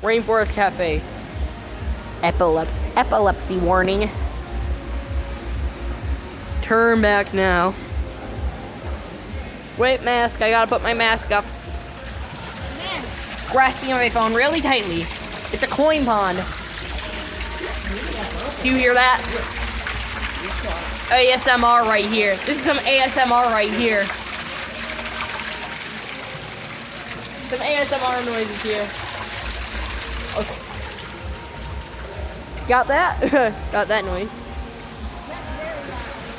Rainforest Cafe. Epilepsy warning. Turn back now. Wait, mask. I gotta put my mask up. Man. Grasping my phone really tightly. It's a coin pond. Do you hear that? ASMR right here. This is some ASMR right here. Some ASMR noises here. Okay. Got that? Got that noise.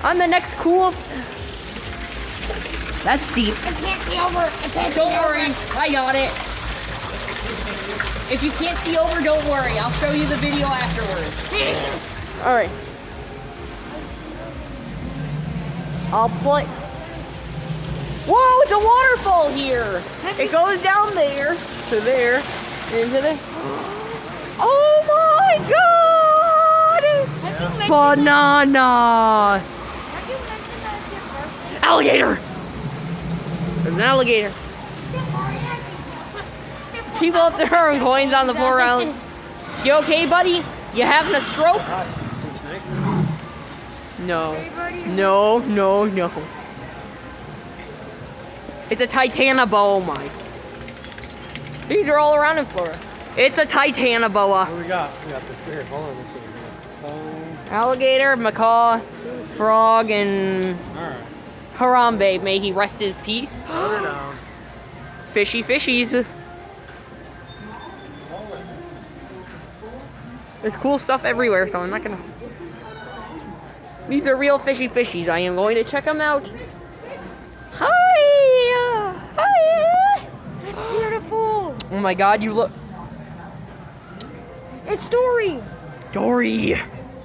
On the next cool. That's deep. I can't see over. Don't worry, I got it. If you can't see over, don't worry. I'll show you the video afterwards. All right. I'll play. Whoa, it's a waterfall here. It goes down there to there, into the. Oh my God! Banana. Alligator. There's an alligator. People up there throwing coins on the floor around. You okay, buddy? You having a stroke? No. No, no, no. It's a titanoboa. Oh my. These are all around in Florida. It's a titanoboa. What do we got? We got the here, hold on, let's see. Alligator, macaw, frog, and Alright. Harambe. May he rest his peace. Put her down. Fishy fishies. There's cool stuff everywhere, so I'm not gonna. These are real fishy fishies. I am going to check them out. Hi! Hi! It's beautiful. Oh my God, you look. It's Dory. Dory!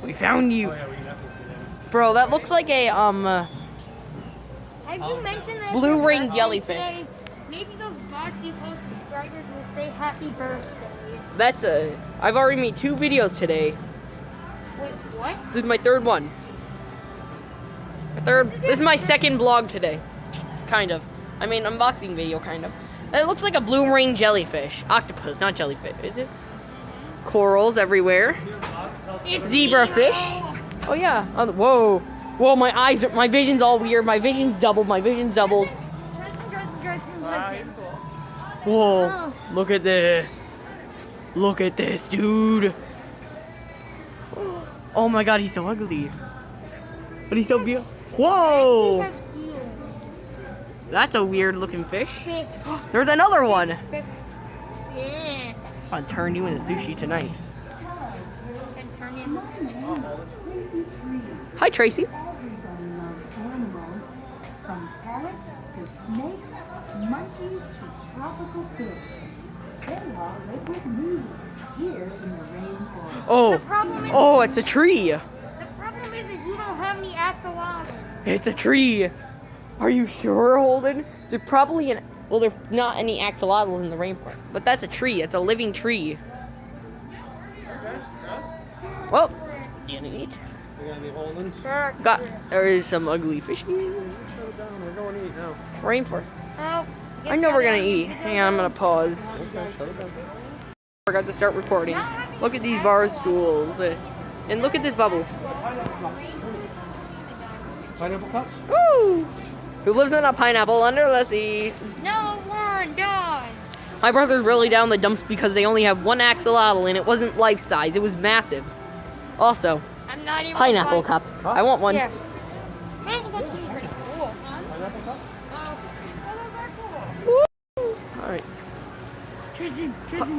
We found you. Oh, yeah, we can definitely see that. Bro, that looks like a, Have you mentioned that? Blue it's your ring birthday jellyfish. today? Maybe those bots you post subscribers will say happy birthday. that's a. I've already made 2 videos today. Wait, what? This is my 3rd one. This is my 2nd vlog today. Kind of. I mean, unboxing video, kind of. It looks like a blue ring jellyfish. Octopus, not jellyfish, is it? Corals everywhere. It's Zebrafish. Nemo. Oh yeah. Oh, whoa. Whoa, my eyes, my vision's all weird. My vision's doubled. Tristan. Whoa. Look at this. Look at this, dude. Oh my God, he's so ugly. But he's so beautiful. He Whoa. has feelings. That's a weird looking fish. Fish. There's another one. Fish. Yeah. I'll turn you into sushi tonight. And turn in. Hi, Tracy. Everybody loves animals, from parrots to snakes, monkeys to tropical fish. They all live with me here in the rainforest. Oh. The problem is, Oh, it's a tree. the problem is you don't have any axolotls. It's a tree. Are you sure, Holden? There's probably an. Well, there's not any axolotls in the rainforest, but that's a tree. It's a living tree. Well, you need. We got any Holdens? Got. There is some ugly fishies. Shut it down. We're going to eat now. Rainforest. Oh, I know we're gonna eat. Hang on, I'm gonna pause. Okay, shut it down. Forgot to start recording. Look at these bar stools, and look at this bubble. Pineapple cups? Woo! Who lives in a pineapple under the sea? No one does. My brother's really down the dumps because they only have 1 axolotl and it wasn't life size. It was massive. Also, I'm not even. pineapple cups. I want one. Yeah. Pineapple cups are pretty cool. Pineapple cup? All right. Tristan,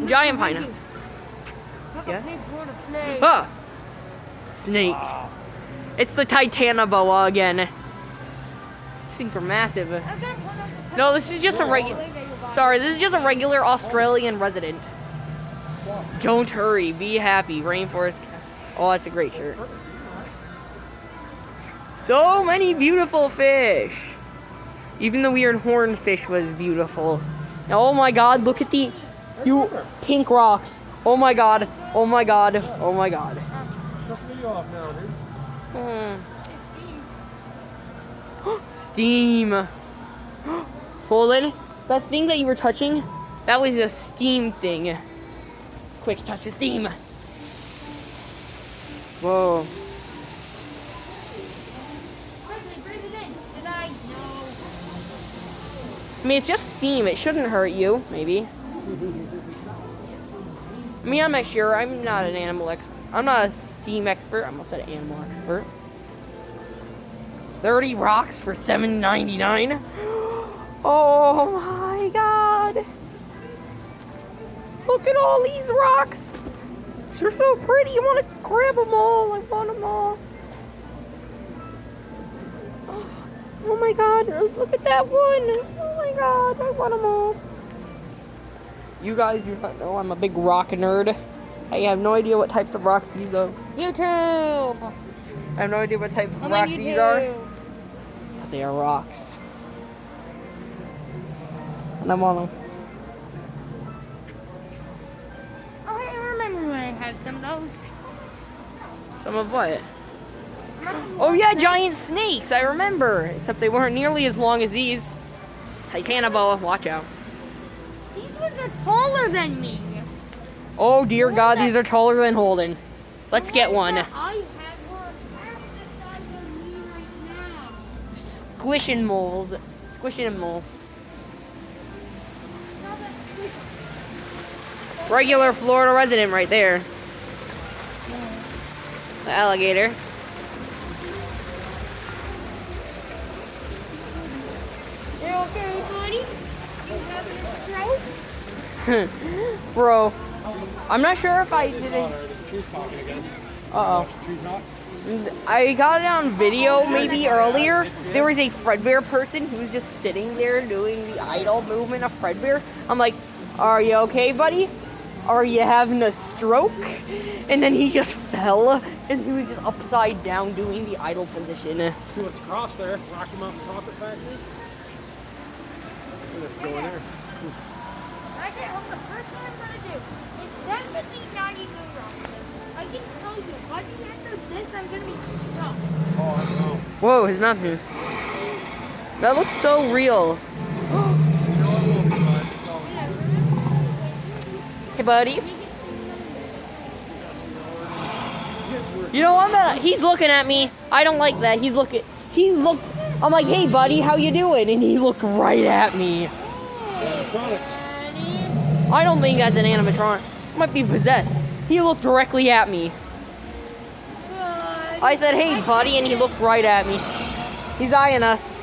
Giant pineapple. Yeah. Ah! Snake. It's the titanoboa again. I think they're massive. No, this is just a regular. Sorry, this is just a regular Australian resident. Don't hurry. Be happy. Rainforest. Oh, that's a great shirt. So many beautiful fish. Even the weird horned fish was beautiful. Oh my God! Look at the pink rocks. Oh my God! Oh my God! Oh my God! Shut the video off now, dude. Steam. Holden, that thing that you were touching, that was a steam thing. Quick, touch the steam. Whoa. Quickly, breathe it in. And I know. I mean, it's just steam. It shouldn't hurt you, maybe. I mean, I'm not sure. I'm not an animal expert. I'm not a steam expert. I almost said animal expert. 30 rocks for $7.99. Oh my god. Look at all these rocks. They're so pretty. You want to grab them all. I want them all. Oh my god. Look at that one. Oh my god. I want them all. You guys do not know I'm a big rock nerd. I have no idea what types of rocks these are. YouTube. I have no idea what type of I'm on rocks these are. YouTube. But they are rocks. And I want them. Oh, hey, I remember when I had some of those. Some of what? Oh yeah, giant snakes. I remember. Except they weren't nearly as long as these. Titanoboa, watch out. These ones are taller than me. Oh dear God, these are taller than Holden. Let's get one. I have were half the size of me right now. Squishing moles. Squishing moles. Now that- Regular Florida resident right there. The alligator. You okay, buddy? You having a stroke? Bro, I'm not sure if I did it. The tree's talking again. Uh-oh. The tree's not. I got it on video maybe earlier. There was a Fredbear person who was just sitting there doing the idle movement of Fredbear. I'm like, are you okay, buddy? Are you having a stroke? And then he just fell, and he was just upside down doing the idle position. See what's across there? Rocky Mountain Chocolate Factory. Let's go in there. I get home, the first thing I'm gonna do is definitely not eat moon rocks. I can tell you, by the end of this, I'm gonna be stuck. Oh, I know. Whoa, his mouth moves. That looks so real. Hey, buddy. You know what? He's looking at me. I don't like that. He looked. I'm like, hey, buddy, how you doing? And he looked right at me. I don't think that's an animatronic. Might be possessed. He looked directly at me. I said, hey, buddy, and he looked right at me. He's eyeing us.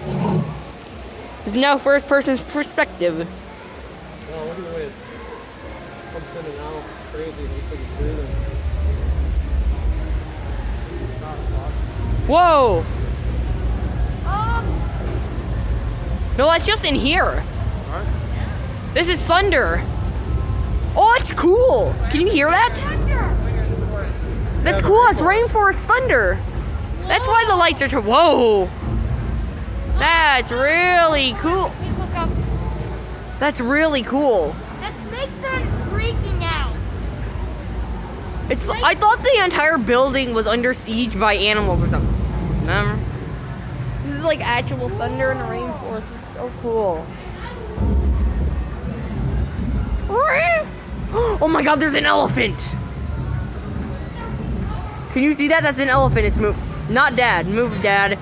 It's now first person's perspective. Oh, look at the way it's pumps in and out. It's crazy. It looks like it's breathing. Whoa! No, that's just in here. Alright. This is thunder. Oh, it's cool. Can you hear that? That's cool. It's rainforest thunder. That's why the lights are whoa. That's really cool. Hey, look up. That's really cool. That snake's not freaking out. I thought the entire building was under siege by animals or something. Remember? This is like actual thunder in the rainforest. It's so cool. Oh my god, there's an elephant! Can you see that? That's an elephant. It's moved. Not Dad. Move, Dad.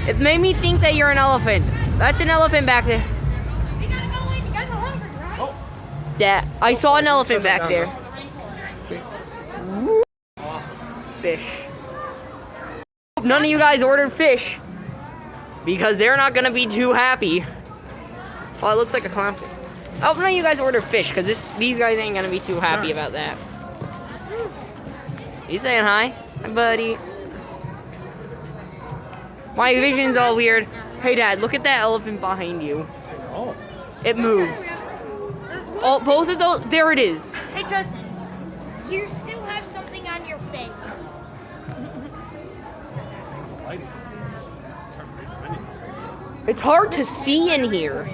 It made me think that you're an elephant. That's an elephant back there. We gotta go in. You guys are hungry, right? Dad, I saw an elephant back there. Fish. None of you guys ordered fish because they're not gonna be too happy. Oh, it looks like a clown. Oh, none of you guys ordered fish because these guys ain't gonna be too happy about that. You saying hi? Hi, buddy. My vision's all weird. Hey, Dad, look at that elephant behind you. Oh. It moves. Oh, both of those. There it is. Hey, Justin. You still have something on your face. It's hard to see in here.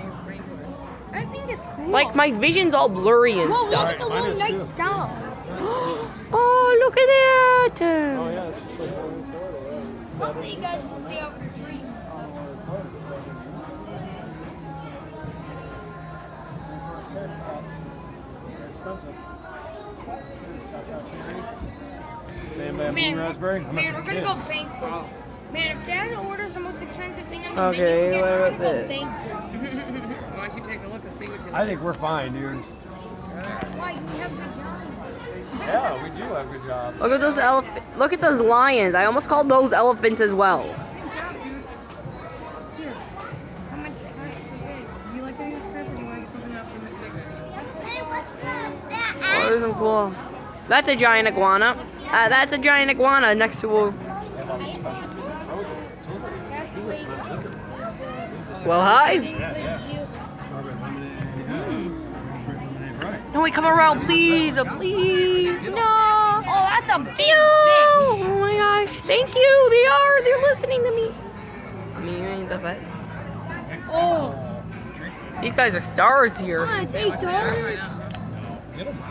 I think it's cool. Like, my vision's all blurry and Whoa, look stuff. at the little night sky. Oh, look at that. Oh, yeah, it's just like one in Florida, yeah. Hopefully you guys can see over the trees and stuff. They're expensive. Man, raspberry. man, we're gonna go thankful. Man, if Dad orders the most expensive thing on the Okay, menu, what we're about gonna go this? thankful. Why don't you take a look and see what you I think we're fine, dude. Why? You have good jobs. Yeah, we do have good jobs. Look at those Look at those lions. I almost called those elephants as well. How much? Do you like any of this crap or do you want to get something else from the bigger? Hey, what's up? Oh, this is cool. That's a giant iguana. That's a giant iguana next to a. Well, hi. No, wait, come around, please. Please. No. Oh, that's a big fish. Oh my gosh. Thank you. They're listening to me. I mean, you ain't the vet. Oh, These guys are stars here. it's $8.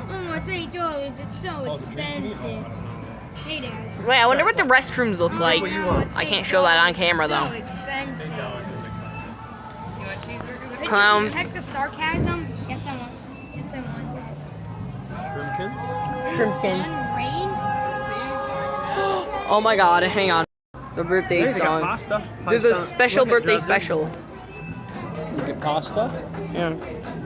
Oh, it's $8. It's so expensive. Hey, Dad. Wait, I wonder what the restrooms look like. No, it's I can't show that on camera so though. expensive. You want cheeseburgers? Clown. Heck the sarcasm. Yes, I want. Yes, I want. Shrimpkins. Sun, rain. Oh my god, hang on. The birthday song. There's a special birthday special. You get pasta, Yeah.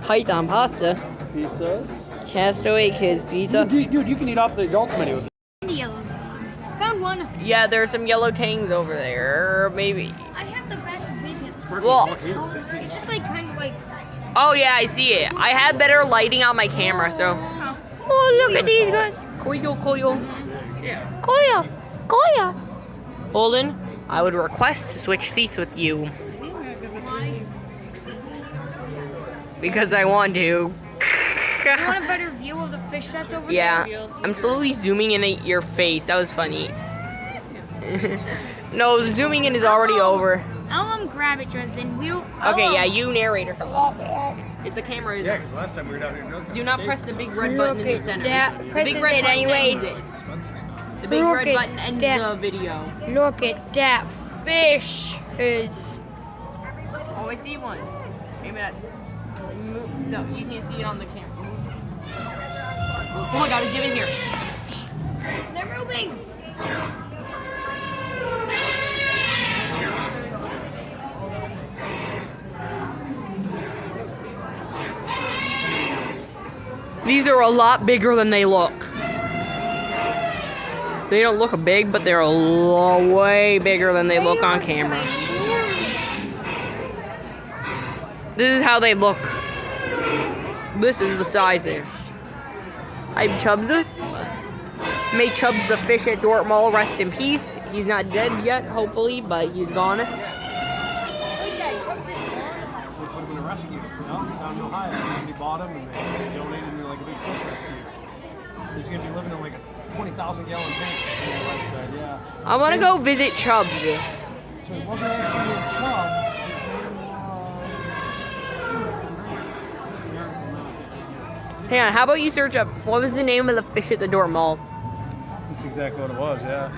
Python pasta. pizzas. Castaway Kids pizza. Dude, you can eat off the adults menu. Yellow. Found one. Yeah, there's some yellow tangs over there. Maybe. I have the best vision. Well, It's just like kind of like. oh yeah, I see it. I have better lighting on my camera, so. Oh, look at these guys. Koyo. Holden, I would request to switch seats with you. Because I want to. You want a better view of the fish that's over Yeah, there? I'm slowly zooming in at your face. That was funny. No, the zooming in is already over. I'll grab it, Dresden. Okay, yeah, you narrate or something. If the camera is Yeah, because last time we were down here. do not press the big red button in the center. Yeah, The presses big red it button anyways. ends it. The big Look red at button ends that. the video. Look at that fish. Is Oh, I see one. Maybe that. No, you can't see it on the camera. Oh my god, get in here. they're moving. These are a lot bigger than they look. They don't look big, but they're way bigger than they look on camera. This is how they look. This is the size-ish. I'm Chubza. May Chubbs the fish at Dort Mall rest in peace. He's not dead yet, hopefully, but he's gone. We put him in a rescue, you know, down in Ohio. Somebody bought him and they donated him to like a big fish rescue. He's going to be living in like a 20,000 gallon tank. On the right side, yeah. I want to go visit Chubbs. So it wasn't actually a chub. Hang on, how about you search up, what was the name of the fish at the Dort Mall? That's exactly what it was, yeah.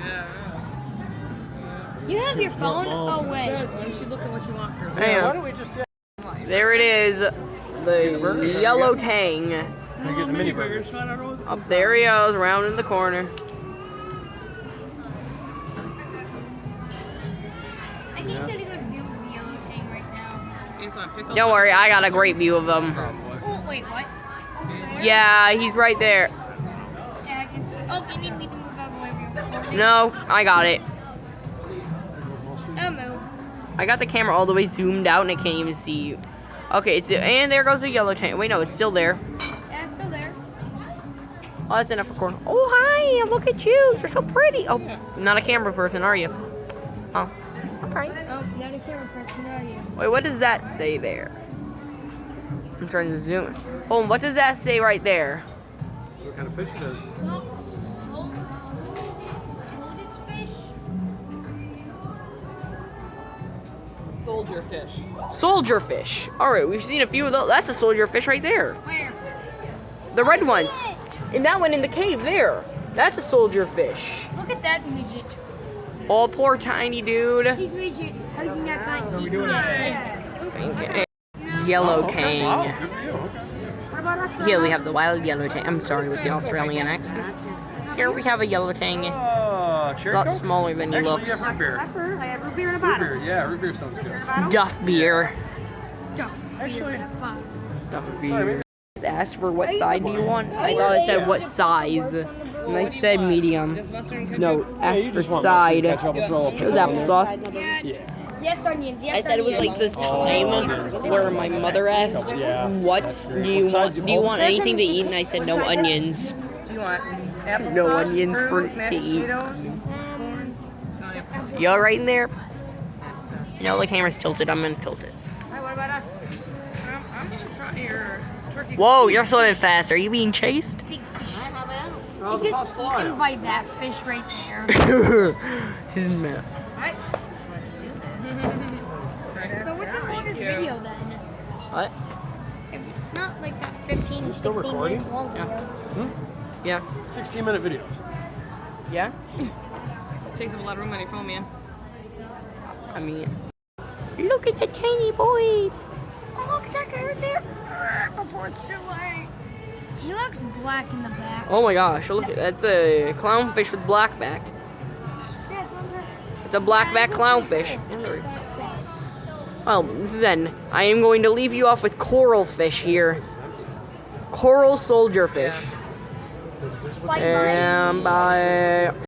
You have your phone? Oh, wait. Yes, why don't you look at what you want first? Hang Why on. don't we just get There it is. The yellow tang. the mini burgers? Up there he goes, round in the corner. I can't get a good view of the yellow thing right now. It's on pickle. Don't worry, I got a great view of them. Oh, wait, what? Yeah, he's right there. Yeah, I can see. Oh, you need me to move out of the way of your recording? No, I got it. I'll move. I got the camera all the way zoomed out and it can't even see you. Okay, and there goes the yellow tank. Wait, no, it's still there. Yeah, it's still there. Oh, that's enough recording. Oh, hi, look at you. You're so pretty. Oh, not a camera person, are you? Oh, all right. Oh, not a camera person, are you? Wait, what does that say there? I'm trying to zoom. Oh, what does that say right there? What kind of fish it is? Soldier fish. Soldier fish. All right, we've seen a few of those. That's a soldier fish right there. Where? The red ones. And that one in the cave there. That's a soldier fish. Look at that midget. Oh, poor tiny dude. He's midget. How's he not going to eat doing that? Okay. Yellow tang. Good for you. Here we have the wild yellow tang. I'm sorry with the Australian accent. Here we have a yellow tang. A Oh, cherry lot Coke? smaller than he Actually, looks. yeah, root beer. Pepper. I have root beer in a Root bottle. beer, yeah, root beer sounds good. Duff beer. Actually, Duff beer. Just asked for what side do you want? I thought it said what size. And I said medium. Just mustard and ketchup. No, asked you for just want side. mustard, ketchup, and roll up It was the- applesauce. Yeah. Yes, onions. Yes, I said it was like this time where my mother asked, Yeah, "What that's great. do you What want? size Do you you want anything to eat?" And I said, "No onions." Do you want applesauce, No onions for fruit, to mashed eat. potatoes, corn? Oh, yeah. You all right in there? You know the camera's tilted. I'm gonna tilt it. Hi, what about us? I'm gonna try your turkey. Whoa, you're swimming fast. Are you being chased? Big fish. He gets eaten by that fish right there. His mouth. So what's the longest video then? What? If it's not like that 15, still 16 recording? minutes long video. Yeah. 16-minute videos. Yeah. Takes up a lot of room on your phone, man. I mean, look at that tiny boy. Oh, look at that guy right there. Before it's too late. He looks black in the back. Oh my gosh, look at that's a clownfish with black back. Yeah, it's on there. It's a blackback clownfish. Well, then I am going to leave you off with coral fish here. Coral soldier fish. Bye bye. And bye.